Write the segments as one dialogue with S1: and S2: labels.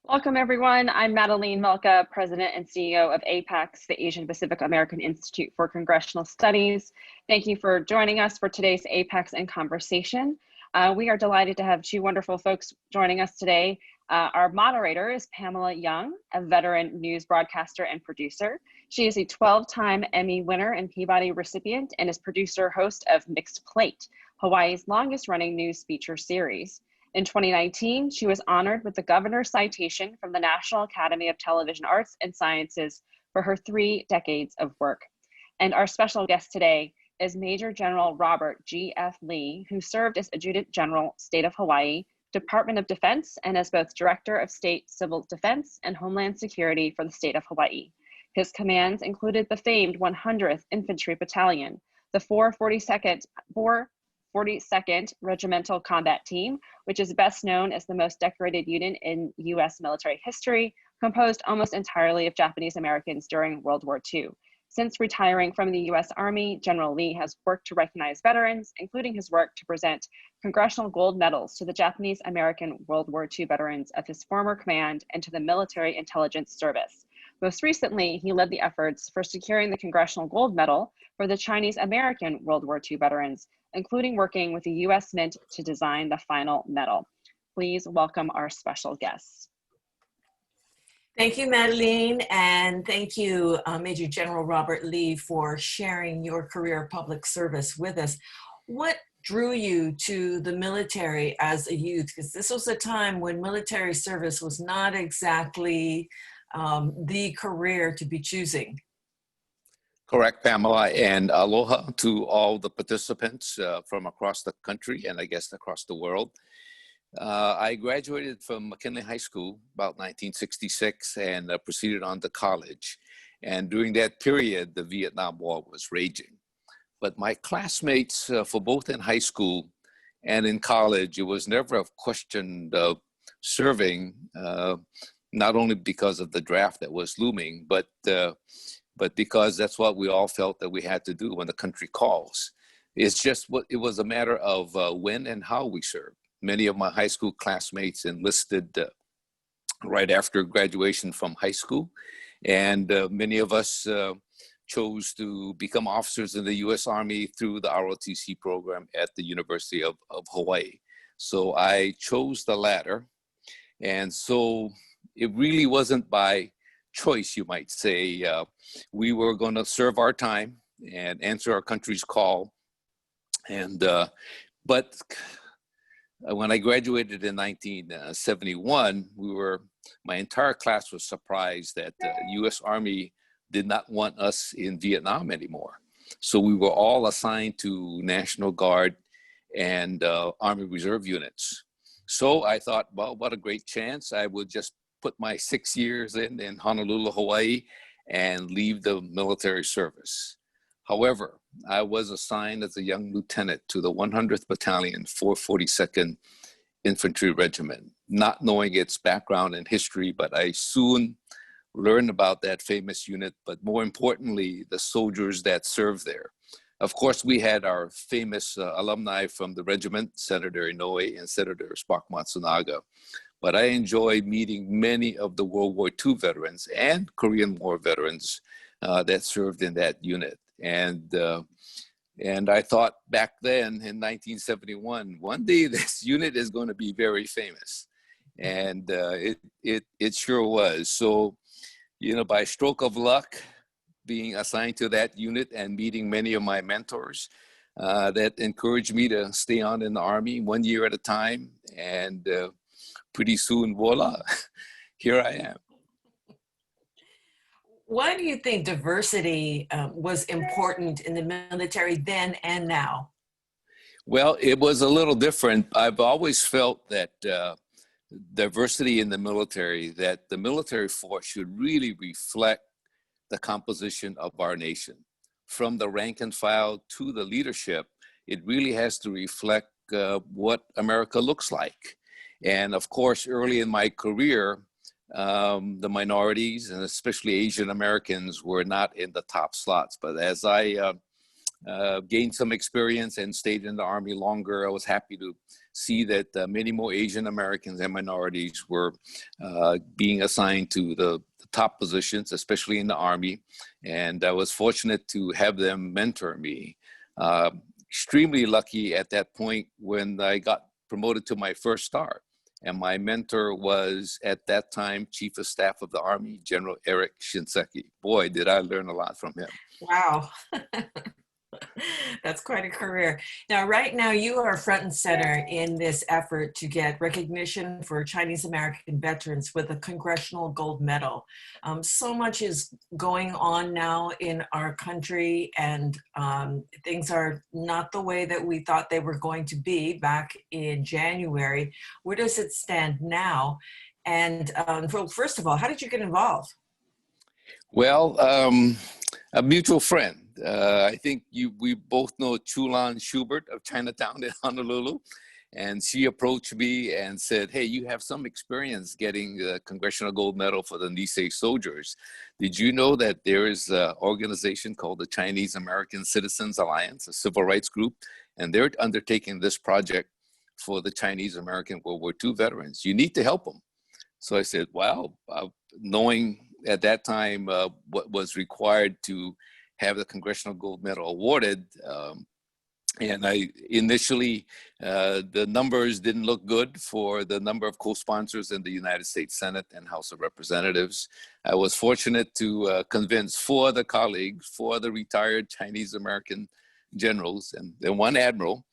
S1: Welcome, everyone. I'm Madalene Mielke, President and CEO of APAICS, the Asian Pacific American Institute for Congressional Studies. Thank you for joining us for today's APAICS In Conversation. We are delighted to have two wonderful folks joining us today. Our moderator is Pamela Young, a veteran news broadcaster and producer. She is a 12-time Emmy winner and Peabody recipient and is producer-host of Mixed Plate, Hawaii's longest-running news feature series. In 2019, she was honored with the Governor's Citation from the National Academy of Television Arts and Sciences for her 3 decades of work. And our special guest today is Major General Robert G.F. Lee, who served as Adjutant General, State of Hawaii, Department of Defense, and as both Director of State Civil Defense and Homeland Security for the State of Hawaii. His commands included the famed 100th Infantry Battalion, the 442nd Regimental Combat Team, which is best known as the most decorated unit in U.S. military history, composed almost entirely of Japanese Americans during World War II. Since retiring from the U.S. Army, General Lee has worked to recognize veterans, including his work to present Congressional Gold Medals to the Japanese American World War II veterans of his former command and to the Military Intelligence Service. Most recently, he led the efforts for securing the Congressional Gold Medal for the Chinese American World War II veterans, including working with the U.S. Mint to design the final medal. Please welcome our special guests.
S2: Thank you, Madalene, and thank you, Major General Robert Lee, for sharing your career of public service with us. What drew you to the military as a youth? Because this was a time when military service was not exactly the career to be choosing.
S3: Correct, Pamela, and aloha to all the participants from across the country and I guess across the world. I graduated from McKinley High School about 1966 and proceeded on to college. And during that period, the Vietnam War was raging. But my classmates for both in high school and in college, it was never a question of serving, not only because of the draft that was looming, but because that's what we all felt that we had to do when the country calls. It's just it was a matter of when and how we served. Many of my high school classmates enlisted right after graduation from high school, and many of us chose to become officers in the U.S. Army through the ROTC program at the University of Hawaii. So I chose the latter, and so it really wasn't by choice, you might say. We were going to serve our time and answer our country's call. And but when I graduated in 1971, my entire class was surprised that the U.S. Army did not want us in Vietnam anymore. So we were all assigned to National Guard and Army Reserve units. So I thought, well, what a great chance. I would just put my 6 years in Honolulu, Hawaii, and leave the military service. However, I was assigned as a young lieutenant to the 100th Battalion, 442nd Infantry Regiment, not knowing its background and history, but I soon learned about that famous unit, but more importantly, the soldiers that served there. Of course, we had our famous alumni from the regiment, Senator Inoue and Senator Spock Matsunaga. But I enjoyed meeting many of the World War II veterans and Korean War veterans that served in that unit. And I thought back then in 1971, one day this unit is going to be very famous. And it sure was. So, by stroke of luck, being assigned to that unit and meeting many of my mentors, that encouraged me to stay on in the Army 1 year at a time. And pretty soon, voila, here I am.
S2: Why do you think diversity was important in the military then and now?
S3: Well, it was a little different. I've always felt that diversity in the military, that the military force should really reflect the composition of our nation. From the rank and file to the leadership, it really has to reflect what America looks like. And of course, early in my career, the minorities and especially Asian Americans were not in the top slots. But as I gained some experience and stayed in the Army longer, I was happy to see that many more Asian Americans and minorities were being assigned to the top positions, especially in the Army. And I was fortunate to have them mentor me. Extremely lucky at that point when I got promoted to my first star. And my mentor was, at that time, Chief of Staff of the Army, General Eric Shinseki. Boy, did I learn a lot from him.
S2: Wow. That's quite a career. Now, right now, you are front and center in this effort to get recognition for Chinese American veterans with a Congressional Gold Medal. So much is going on now in our country, and things are not the way that we thought they were going to be back in January. Where does it stand now? And first of all, how did you get involved?
S3: Well, a mutual friend. I think we both know Chulan Schubert of Chinatown in Honolulu. And she approached me and said, hey, you have some experience getting the Congressional Gold Medal for the Nisei soldiers. Did you know that there is an organization called the Chinese American Citizens Alliance, a civil rights group, and they're undertaking this project for the Chinese American World War II veterans. You need to help them. So I said, wow, knowing at that time what was required to have the Congressional Gold Medal awarded, and I initially, the numbers didn't look good for the number of co-sponsors in the United States Senate and House of Representatives. I was fortunate to convince 4 other colleagues, 4 other retired Chinese American generals and then 1 admiral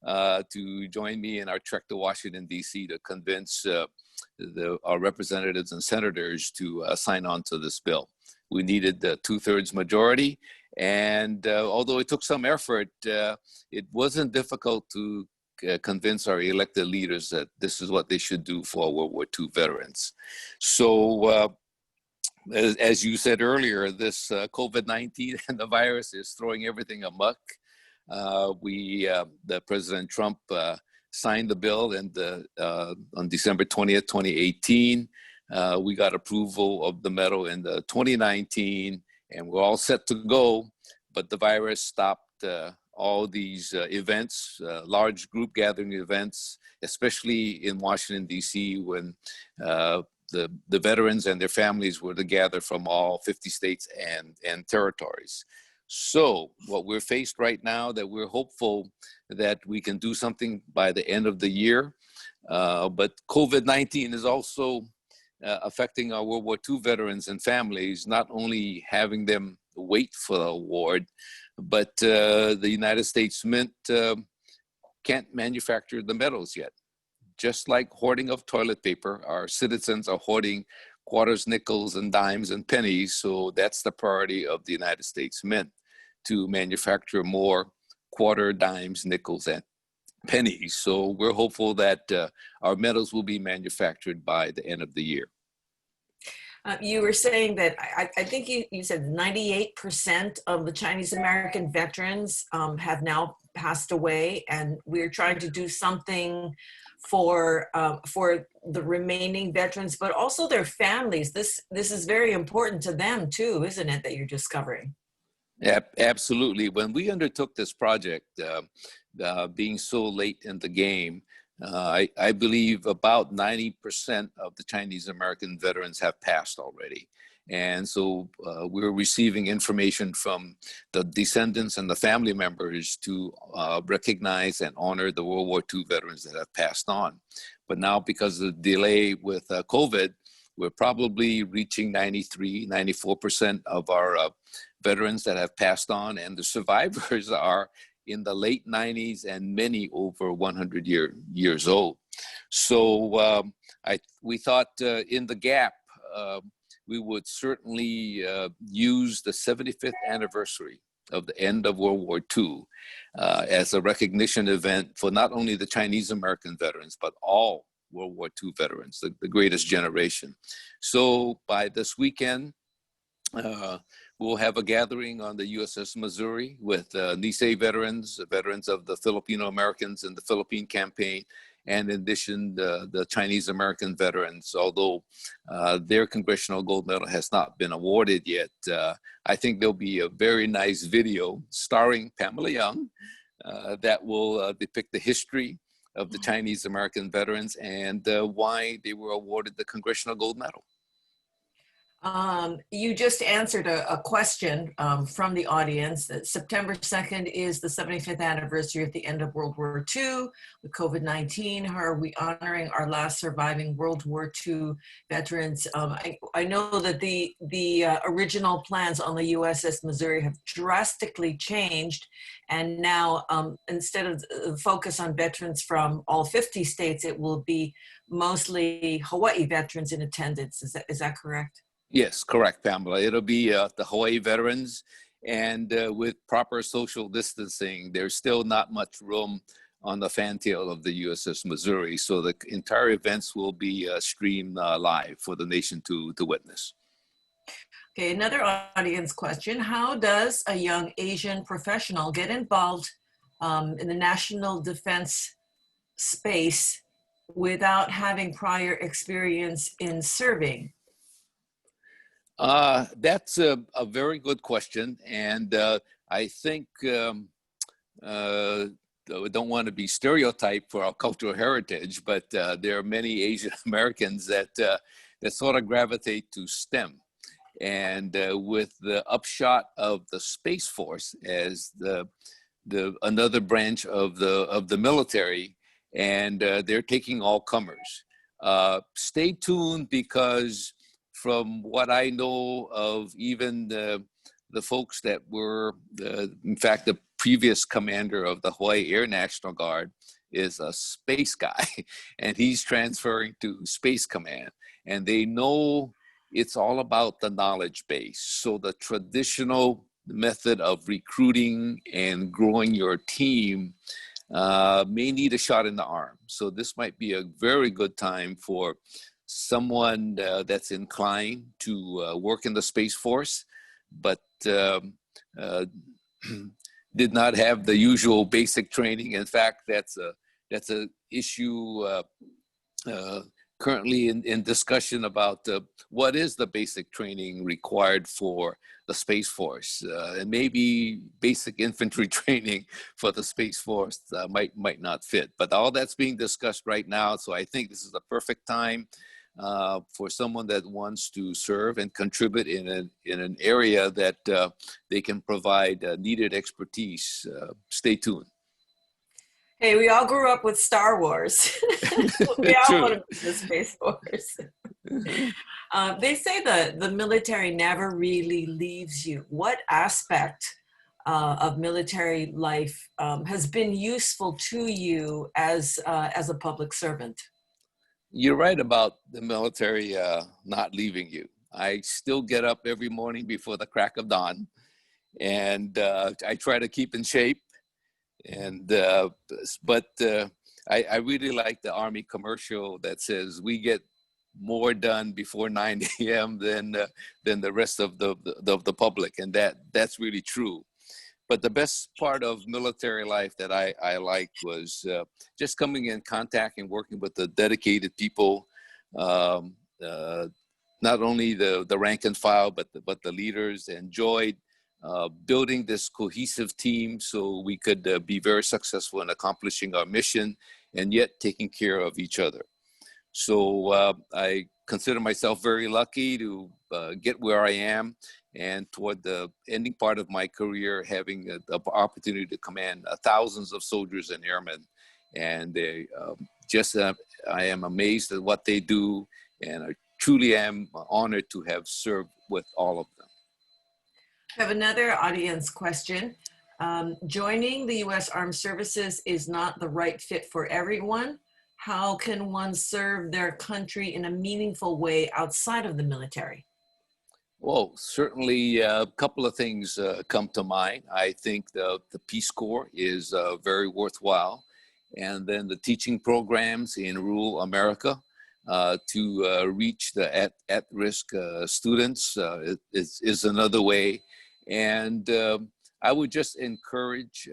S3: to join me in our trek to Washington, D.C. to convince our representatives and senators to sign on to this bill. We needed the 2/3 majority. And although it took some effort, it wasn't difficult to convince our elected leaders that this is what they should do for World War II veterans. So as you said earlier, this COVID-19 and the virus is throwing everything amok. The President Trump signed the bill on December 20th, 2018. We got approval of the medal in 2019. And we're all set to go, but the virus stopped all these events, large group gathering events, especially in Washington, D.C., when the veterans and their families were to gather from all 50 states and territories. So what we're faced right now, that we're hopeful that we can do something by the end of the year, but COVID-19 is also affecting our World War II veterans and families, not only having them wait for the award, but the United States Mint can't manufacture the medals yet. Just like hoarding of toilet paper, our citizens are hoarding quarters, nickels, and dimes and pennies. So that's the priority of the United States Mint, to manufacture more quarter, dimes, nickels, and pennies. So we're hopeful that our medals will be manufactured by the end of the year.
S2: You were saying that, I think you said 98% of the Chinese American veterans have now passed away, and we're trying to do something for the remaining veterans, but also their families. This is very important to them too, isn't it, that you're discovering?
S3: Yeah, absolutely. When we undertook this project, being so late in the game, I believe about 90% of the Chinese American veterans have passed already. And so we're receiving information from the descendants and the family members to recognize and honor the World War II veterans that have passed on. But now, because of the delay with COVID, we're probably reaching 93, 94% of our veterans that have passed on, and the survivors are in the late 90s and many over 100 years old. So we thought in the gap, we would certainly use the 75th anniversary of the end of World War II as a recognition event for not only the Chinese American veterans, but all World War II veterans, the greatest generation. So by this weekend, we'll have a gathering on the USS Missouri with Nisei veterans, veterans of the Filipino Americans in the Philippine campaign, and in addition, the Chinese American veterans. Although their Congressional Gold Medal has not been awarded yet, I think there'll be a very nice video starring Pamela Young that will depict the history of the Chinese American veterans and why they were awarded the Congressional Gold Medal.
S2: You just answered a question from the audience that September 2nd is the 75th anniversary of the end of World War II. With COVID-19, how are we honoring our last surviving World War II veterans? I know that the original plans on the USS Missouri have drastically changed, and now instead of focus on veterans from all 50 states, it will be mostly Hawaii veterans in attendance. Is that correct?
S3: Yes, correct, Pamela. It'll be the Hawaii veterans, and with proper social distancing, there's still not much room on the fantail of the USS Missouri. So the entire events will be streamed live for the nation to witness.
S2: Okay, another audience question. How does a young Asian professional get involved in the national defense space without having prior experience in serving?
S3: That's a very good question. And I think we don't want to be stereotyped for our cultural heritage, but there are many Asian Americans that sort of gravitate to STEM. And with the upshot of the Space Force as another branch of the military, and they're taking all comers. Stay tuned, because from what I know of, even the folks that were, in fact, the previous commander of the Hawaii Air National Guard is a space guy, and he's transferring to Space Command. And they know it's all about the knowledge base. So the traditional method of recruiting and growing your team may need a shot in the arm. So this might be a very good time for someone that's inclined to work in the Space Force, but did not have the usual basic training. In fact, that's a issue currently in discussion about what is the basic training required for the Space Force, and maybe basic infantry training for the Space Force might not fit. But all that's being discussed right now, so I think this is the perfect time for someone that wants to serve and contribute in an area that they can provide needed expertise. Stay tuned.
S2: Hey, we all grew up with Star Wars. We all want to be the Space Force. They say the military never really leaves you. What aspect of military life has been useful to you as a public servant?
S3: You're right about the military not leaving you. I still get up every morning before the crack of dawn, and I try to keep in shape. And but I really like the Army commercial that says we get more done before 9 a.m. than the rest of the public, and that's really true. But the best part of military life that I liked was just coming in contact and working with the dedicated people, not only the rank and file, but the leaders. Enjoyed building this cohesive team so we could be very successful in accomplishing our mission and yet taking care of each other. So I consider myself very lucky to get where I am, and toward the ending part of my career, having the opportunity to command thousands of soldiers and airmen. And they I am amazed at what they do, and I truly am honored to have served with all of them.
S2: I have another audience question. Joining the U.S. Armed Services is not the right fit for everyone. How can one serve their country in a meaningful way outside of the military?
S3: Well, certainly a couple of things come to mind. I think the Peace Corps is very worthwhile. And then the teaching programs in rural America to reach the at-risk students is another way. And I would just encourage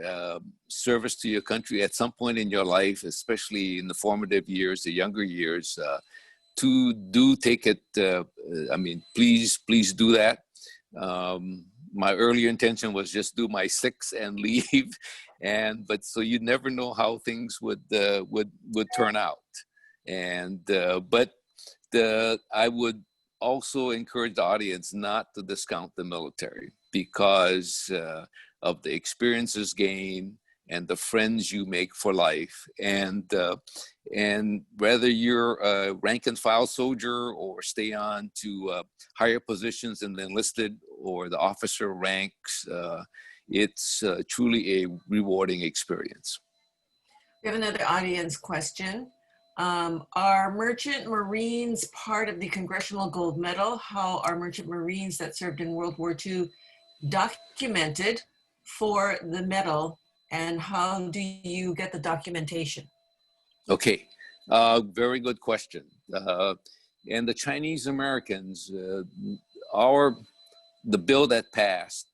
S3: service to your country at some point in your life, especially in the formative years, the younger years, to do take it. I mean, please do that. my earlier intention was just do my 6 and leave, but so you never know how things would turn out, but I would also encourage the audience not to discount the military because of the experiences gained and the friends you make for life, and whether you're a rank and file soldier or stay on to higher positions in the enlisted or the officer ranks, it's truly a rewarding experience.
S2: We have another audience question. Are Merchant Marines part of the Congressional Gold Medal? How are Merchant Marines that served in World War II documented for the medal, and how do you get the documentation?
S3: Okay, very good question. And the Chinese Americans, the bill that passed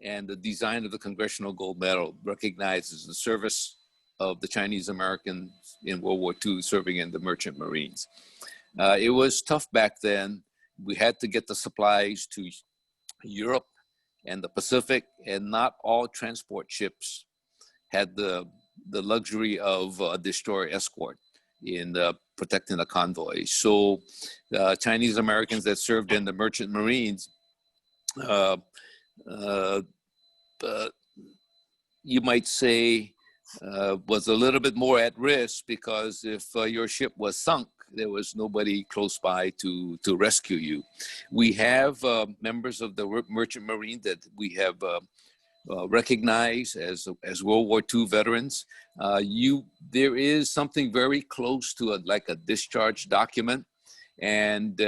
S3: and the design of the Congressional Gold Medal recognizes the service of the Chinese Americans in World War II serving in the Merchant Marines. It was tough back then. We had to get the supplies to Europe and the Pacific, and not all transport ships had the luxury of a destroyer escort in protecting the convoy. So Chinese Americans that served in the Merchant Marines, you might say, was a little bit more at risk, because if your ship was sunk, there was nobody close by to rescue you. We have members of the Merchant Marine that we have recognized as World War II veterans. There is something very close to like a discharge document, and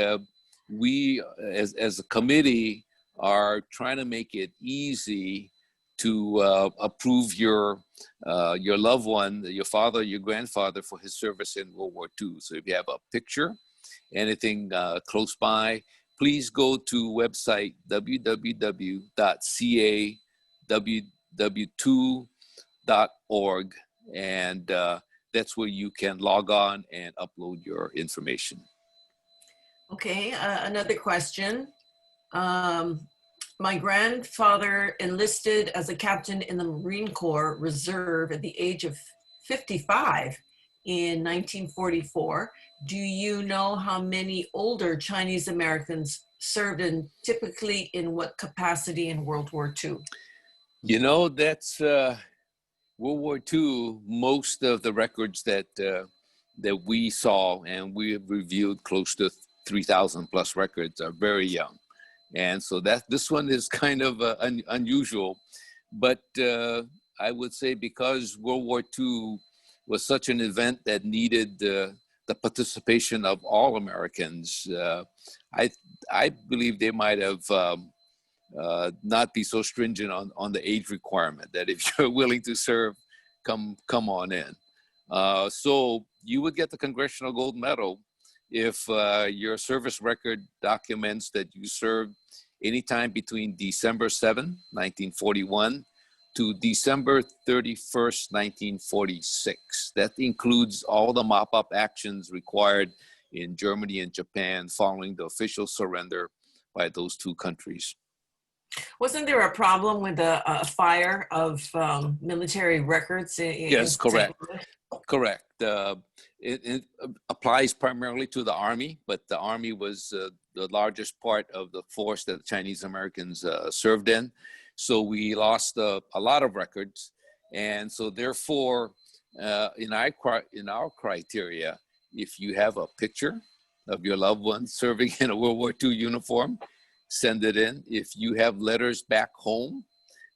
S3: we as a committee are trying to make it easy to approve your loved one, your father, your grandfather, for his service in World War II. So if you have a picture, anything close by, please go to website www.caww2.org, and that's where you can log on and upload your information.
S2: Okay, another question. My grandfather enlisted as a captain in the Marine Corps Reserve at the age of 55 in 1944. Do you know how many older Chinese Americans served, and typically in what capacity in World War II?
S3: You know, that's World War II. Most of the records that we saw, and we have reviewed close to 3,000 plus records, are very young. And so this one is kind of unusual, but I would say because World War II was such an event that needed the participation of all Americans, I believe they might have not be so stringent on the age requirement, that if you're willing to serve, come on in. So you would get the Congressional Gold Medal if your service record documents that you served anytime between December 7, 1941 to December 31st, 1946. That includes all the mop-up actions required in Germany and Japan following the official surrender by those two countries.
S2: Wasn't there a problem with the fire of military records?
S3: Yes, correct. Correct. It applies primarily to the Army, but the Army was the largest part of the force that Chinese Americans served in. So we lost a lot of records. And so therefore, in our criteria, if you have a picture of your loved one serving in a World War II uniform, send it in. If you have letters back home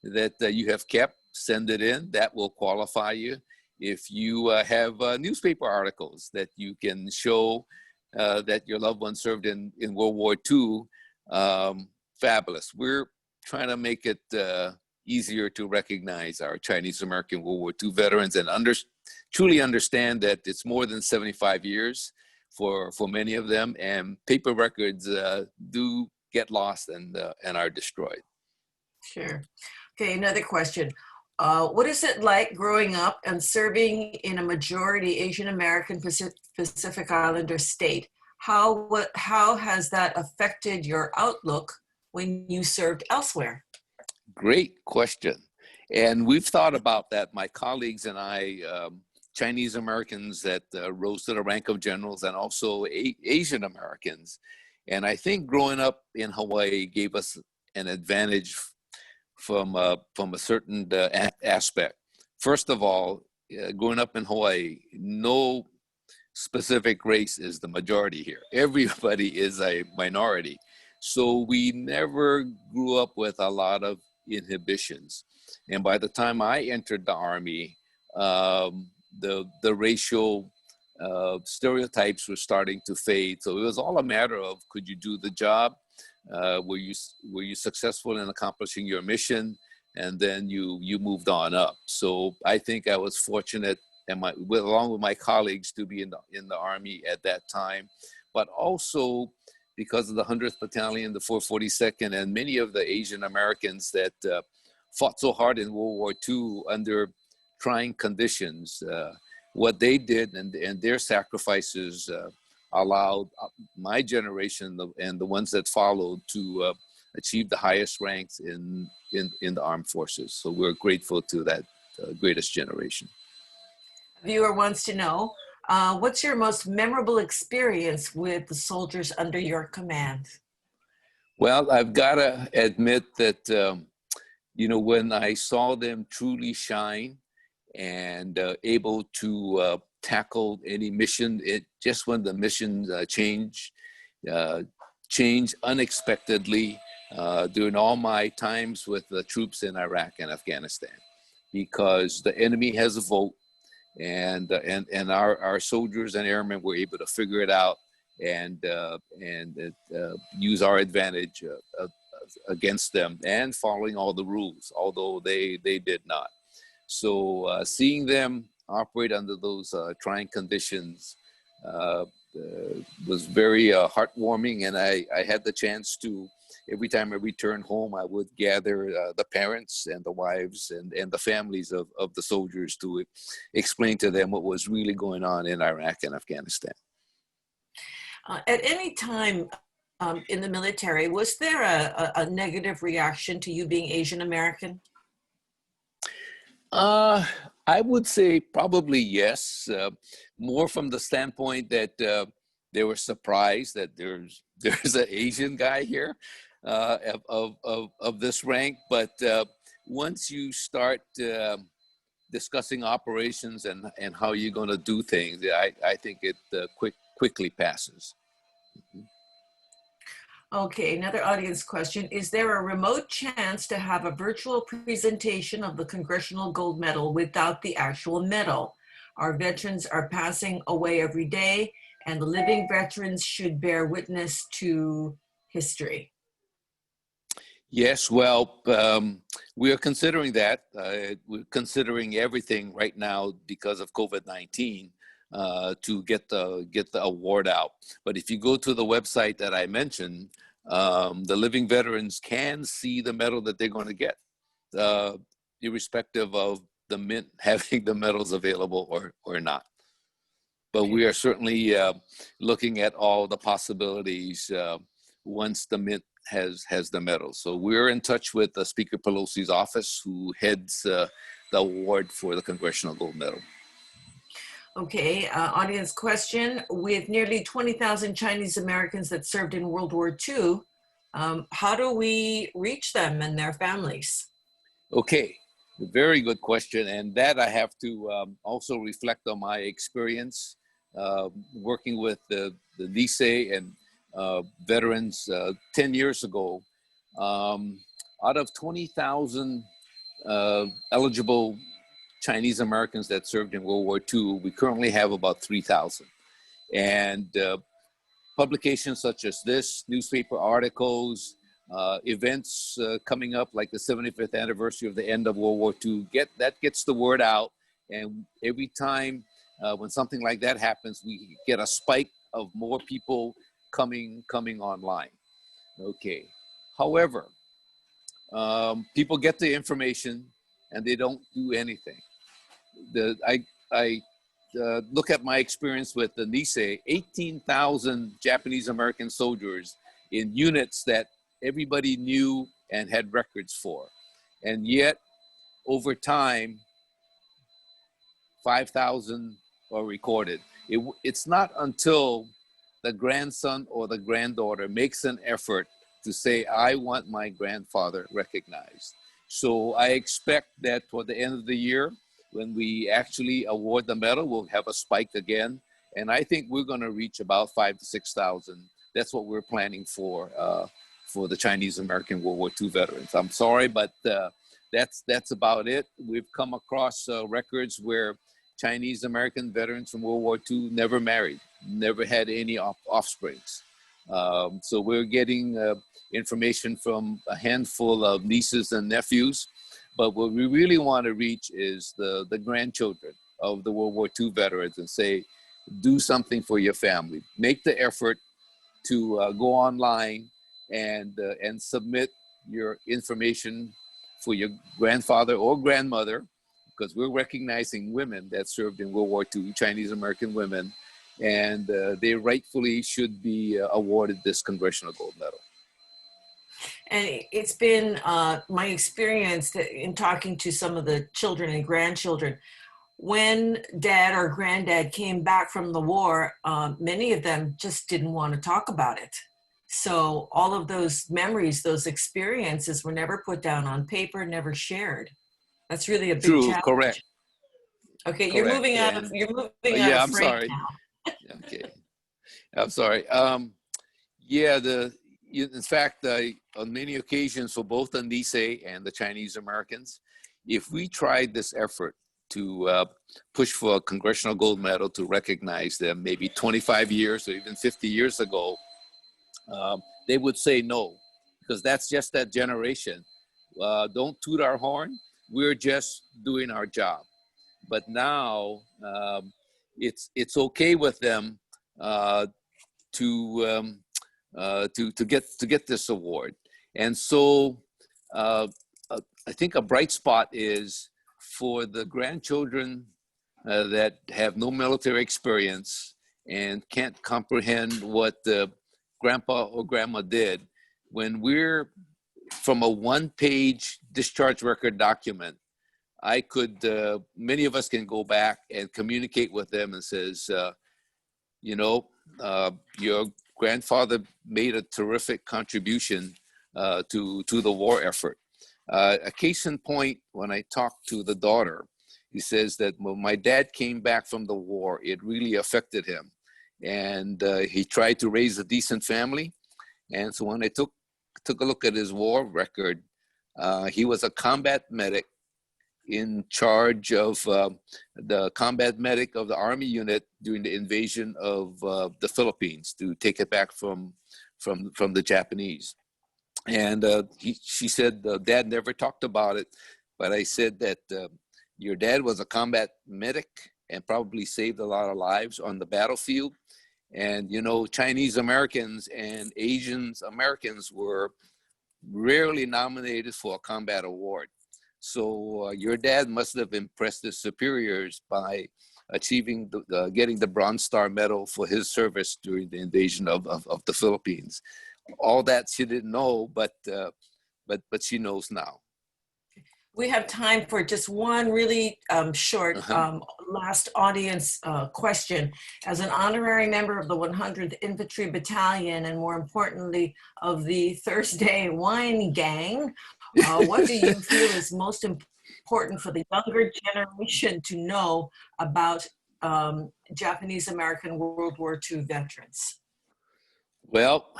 S3: that you have kept, send it in. That will qualify you. If you have newspaper articles that you can show that your loved one served in World War II, fabulous. We're trying to make it easier to recognize our Chinese American World War II veterans and truly understand that it's more than 75 years for many of them, and paper records do get lost and are destroyed.
S2: Sure. Okay, another question. What is it like growing up and serving in a majority Asian American Pacific Islander state? How has that affected your outlook when you served elsewhere?
S3: Great question. And we've thought about that, my colleagues and I, Chinese Americans that rose to the rank of generals, and also Asian Americans. And I think growing up in Hawaii gave us an advantage from a certain aspect. First of all, growing up in Hawaii, no specific race is the majority here. Everybody is a minority. So we never grew up with a lot of inhibitions. And by the time I entered the Army, the racial stereotypes were starting to fade. So it was all a matter of, could you do the job? Were you successful in accomplishing your mission? And then you moved on up. So I think I was fortunate, and along with my colleagues, to be in the Army at that time, but also because of the 100th Battalion, the 442nd, and many of the Asian Americans that fought so hard in World War II under trying conditions. What they did and their sacrifices allowed my generation and the ones that followed to achieve the highest ranks in the armed forces. So we're grateful to that greatest generation.
S2: A viewer wants to know, what's your most memorable experience with the soldiers under your command?
S3: Well, I've got to admit that, when I saw them truly shine and able to tackle any mission, just when the mission changed unexpectedly during all my times with the troops in Iraq and Afghanistan, because the enemy has a vote, and our soldiers and airmen were able to figure it out and use our advantage against them, and following all the rules, although they did not. So seeing them operate under those trying conditions was very heartwarming, and I had the chance to, every time I returned home, I would gather the parents and the wives and the families of the soldiers to explain to them what was really going on in Iraq and Afghanistan.
S2: At any time in the military, was there a negative reaction to you being Asian American?
S3: I would say probably yes, more from the standpoint that they were surprised that there's an Asian guy here of this rank. But once you start discussing operations and how you're going to do things, I think it quickly passes.
S2: Okay, another audience question. Is there a remote chance to have a virtual presentation of the Congressional Gold Medal without the actual medal? Our veterans are passing away every day, and the living veterans should bear witness to history.
S3: Yes, well, we are considering that. We're considering everything right now because of COVID-19 to get the award out. But if you go to the website that I mentioned, the living veterans can see the medal that they're going to get, irrespective of the Mint having the medals available or not. But we are certainly looking at all the possibilities once the Mint has the medal. So we're in touch with Speaker Pelosi's office, who heads the award for the Congressional Gold Medal.
S2: Okay, audience question. With nearly 20,000 Chinese Americans that served in World War II, how do we reach them and their families? Okay,
S3: very good question. And that I have to also reflect on my experience working with the Nisei and veterans 10 years ago. Out of 20,000 eligible Chinese Americans that served in World War II, we currently have about 3,000. And publications such as this, newspaper articles, events coming up like the 75th anniversary of the end of World War II, gets the word out. And every time when something like that happens, we get a spike of more people coming online. Okay. However, people get the information and they don't do anything. I look at my experience with the Nisei, 18,000 Japanese American soldiers in units that everybody knew and had records for. And yet, over time, 5,000 are recorded. It's not until the grandson or the granddaughter makes an effort to say, I want my grandfather recognized. So I expect that for the end of the year, when we actually award the medal, we'll have a spike again. And I think we're going to reach about 5,000 to 6,000. That's what we're planning for the Chinese American World War II veterans. I'm sorry, but that's about it. We've come across records where Chinese American veterans from World War II never married, never had any offsprings. So we're getting information from a handful of nieces and nephews, but what we really want to reach is the grandchildren of the World War II veterans and say, do something for your family. Make the effort to go online and submit your information for your grandfather or grandmother, because we're recognizing women that served in World War II, Chinese American women, and they rightfully should be awarded this Congressional Gold Medal.
S2: And it's been my experience that in talking to some of the children and grandchildren, when dad or granddad came back from the war, many of them just didn't want to talk about it. So all of those memories, those experiences were never put down on paper, never shared. That's really a big challenge.
S3: Correct.
S2: Okay,
S3: Correct.
S2: you're moving out of
S3: yeah, I'm
S2: frame
S3: sorry.
S2: now.
S3: Okay, I'm sorry. Yeah, in fact, on many occasions for both the Nisei and the Chinese Americans, if we tried this effort to push for a Congressional Gold Medal to recognize them maybe 25 years or even 50 years ago, they would say no, because that's just that generation. Don't toot our horn. We're just doing our job. But now it's okay with them to get this award. And so I think a bright spot is for the grandchildren that have no military experience and can't comprehend what the grandpa or grandma did. When we're from a one-page discharge record document, I could, many of us can go back and communicate with them and says, your grandfather made a terrific contribution to the war effort. A case in point, when I talked to the daughter, he says that when my dad came back from the war, it really affected him. And he tried to raise a decent family. And so when I took a look at his war record, he was a combat medic in charge of the combat medic of the Army unit during the invasion of the Philippines to take it back from the Japanese. And she said, Dad never talked about it, but I said that your dad was a combat medic and probably saved a lot of lives on the battlefield. And, Chinese Americans and Asian Americans were rarely nominated for a combat award. So your dad must have impressed his superiors by achieving getting the Bronze Star Medal for his service during the invasion of the Philippines. All that she didn't know, but she knows now.
S2: We have time for just one really short last audience question. As an honorary member of the 100th Infantry Battalion, and more importantly, of the Thursday Wine Gang, what do you feel is most important for the younger generation to know about Japanese American World War II veterans?
S3: Well,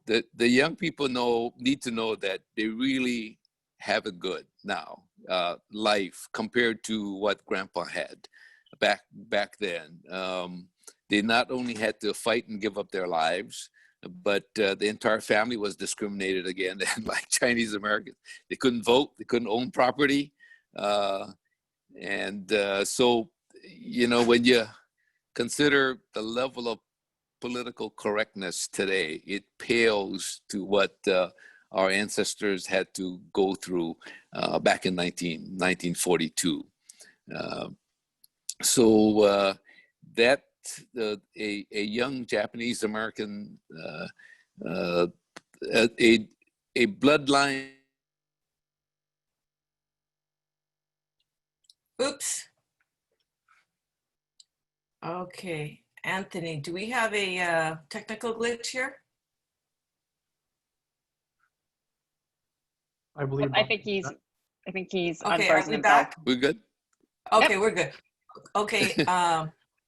S3: the young people need to know that they really have it good now, life compared to what Grandpa had back then. They not only had to fight and give up their lives, but the entire family was discriminated against by Chinese Americans. They couldn't vote, they couldn't own property. So, when you consider the level of political correctness today, it pales to what our ancestors had to go through back in 1942. That a young Japanese American, a bloodline
S2: Oops. Okay, Anthony, do we have a technical glitch here?
S4: I believe.
S1: I think he's
S2: Okay, are
S1: unfrozen
S2: we
S1: himself.
S2: back?
S3: We're good?
S2: Okay,
S1: Yep.
S2: we're good. Okay,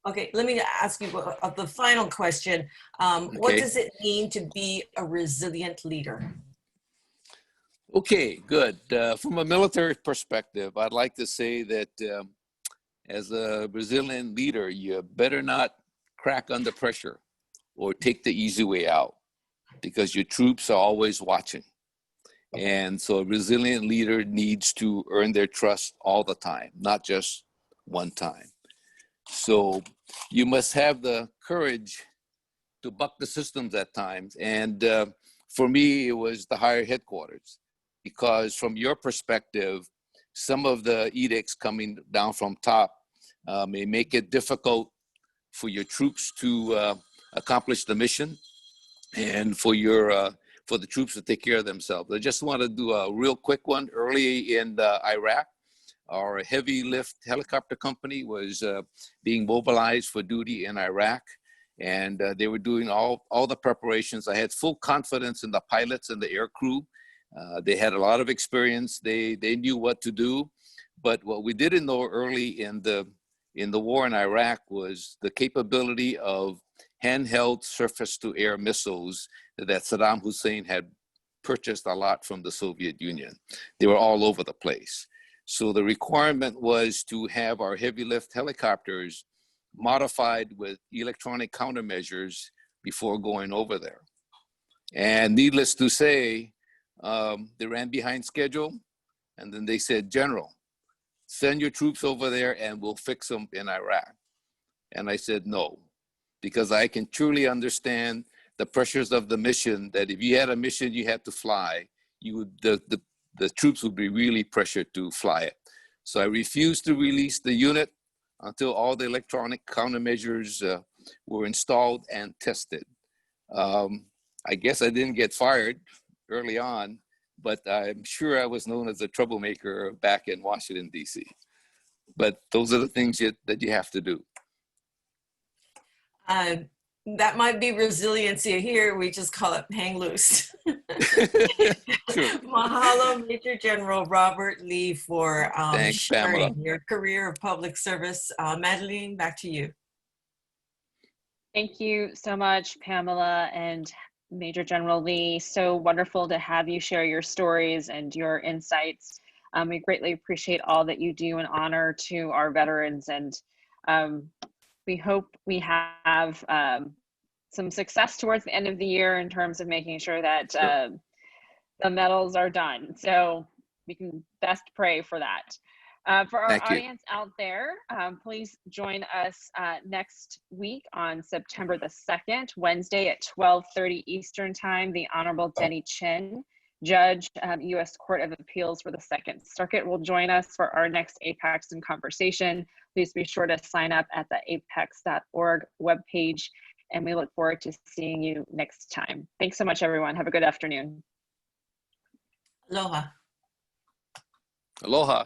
S2: okay, let me ask you the final question. What
S3: Okay.
S2: does it mean to be a resilient leader?
S3: Okay, good. From a military perspective, I'd like to say that as a resilient leader, you better not crack under pressure or take the easy way out because your troops are always watching. And so a resilient leader needs to earn their trust all the time, not just one time. So you must have the courage to buck the systems at times. And for me, it was the higher headquarters, because from your perspective, some of the edicts coming down from top may make it difficult for your troops to accomplish the mission, and for the troops to take care of themselves. I just want to do a real quick one. Early in Iraq, our heavy lift helicopter company was being mobilized for duty in Iraq, and they were doing all the preparations. I had full confidence in the pilots and the air crew. They had a lot of experience. They knew what to do. But what we didn't know early in the war in Iraq was the capability of handheld surface-to-air missiles that Saddam Hussein had purchased a lot from the Soviet Union. They were all over the place. So the requirement was to have our heavy lift helicopters modified with electronic countermeasures before going over there. And needless to say, they ran behind schedule. And then they said, General, send your troops over there and we'll fix them in Iraq. And I said, no, because I can truly understand the pressures of the mission, that if you had a mission you had to fly, the troops would be really pressured to fly it. So I refused to release the unit until all the electronic countermeasures were installed and tested. I guess I didn't get fired early on, but I'm sure I was known as a troublemaker back in Washington, D.C. But those are the things that you have to do.
S2: That might be resiliency here. We just call it hang loose. Mahalo, Major General Robert Lee, for
S3: Thanks,
S2: sharing
S3: Pamela.
S2: your career of public service. Madalene, back to you.
S1: Thank you so much, Pamela and Major General Lee. So wonderful to have you share your stories and your insights. We greatly appreciate all that you do in honor to our veterans, and we hope we have some success towards the end of the year in terms of making sure that the medals are done. So we can best pray for that. For our audience out there, please join us next week on September the 2nd, Wednesday at 12:30 Eastern Time. The Honorable Denny Chin, Judge, U.S. Court of Appeals for the Second Circuit, will join us for our next APAICS in Conversation. Please be sure to sign up at the apaics.org webpage, and we look forward to seeing you next time. Thanks so much, everyone. Have a good afternoon.
S2: Aloha.
S3: Aloha.